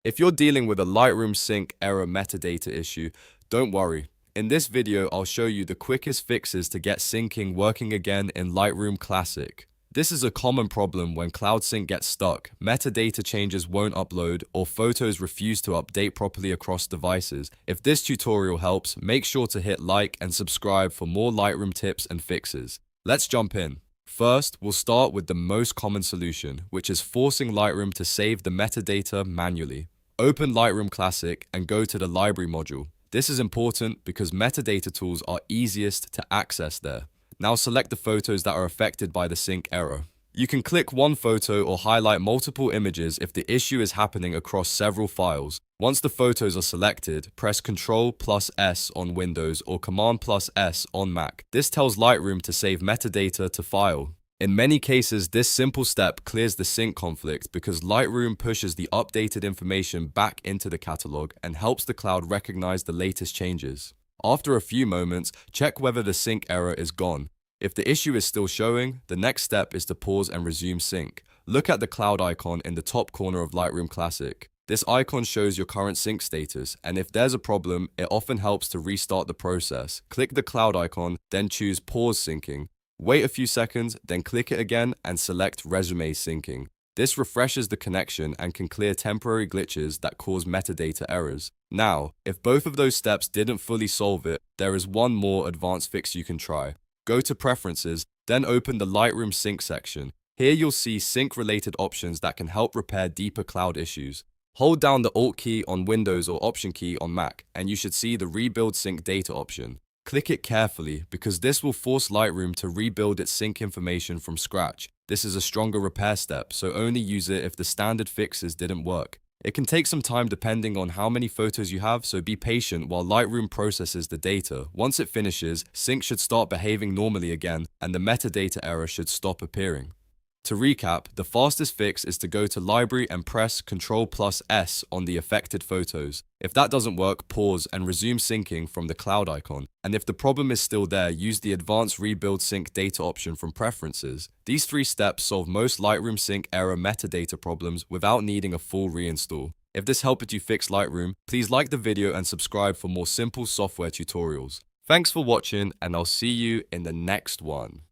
If you're dealing with a Lightroom sync error metadata issue, don't worry. In this video, I'll show you the quickest fixes to get syncing working again in Lightroom Classic. This is a common problem when Cloud Sync gets stuck, metadata changes won't upload, or photos refuse to update properly across devices. If this tutorial helps, make sure to hit like and subscribe for more Lightroom tips and fixes. Let's jump in. First, we'll start with the most common solution, which is forcing Lightroom to save the metadata manually. Open Lightroom Classic and go to the Library module. This is important because metadata tools are easiest to access there. Now select the photos that are affected by the sync error. You can click one photo or highlight multiple images if the issue is happening across several files. Once the photos are selected, press Ctrl S on Windows or Command S on Mac. This tells Lightroom to save metadata to file. In many cases, this simple step clears the sync conflict because Lightroom pushes the updated information back into the catalog and helps the cloud recognize the latest changes. After a few moments, check whether the sync error is gone. If the issue is still showing, the next step is to pause and resume sync. Look at the cloud icon in the top corner of Lightroom Classic. This icon shows your current sync status, and if there's a problem, it often helps to restart the process. Click the cloud icon, then choose Pause Syncing. Wait a few seconds, then click it again and select Resume Syncing. This refreshes the connection and can clear temporary glitches that cause metadata errors. Now, if both of those steps didn't fully solve it, there is one more advanced fix you can try. Go to Preferences, then open the Lightroom Sync section. Here you'll see sync-related options that can help repair deeper cloud issues. Hold down the Alt key on Windows or Option key on Mac, and you should see the Rebuild Sync Data option. Click it carefully because this will force Lightroom to rebuild its sync information from scratch. This is a stronger repair step, so only use it if the standard fixes didn't work. It can take some time depending on how many photos you have, so be patient while Lightroom processes the data. Once it finishes, sync should start behaving normally again, and the metadata error should stop appearing. To recap, the fastest fix is to go to Library and press Ctrl S on the affected photos. If that doesn't work, pause and resume syncing from the cloud icon. And if the problem is still there, use the Advanced Rebuild Sync Data option from Preferences. These 3 steps solve most Lightroom sync error metadata problems without needing a full reinstall. If this helped you fix Lightroom, please like the video and subscribe for more simple software tutorials. Thanks for watching, and I'll see you in the next one.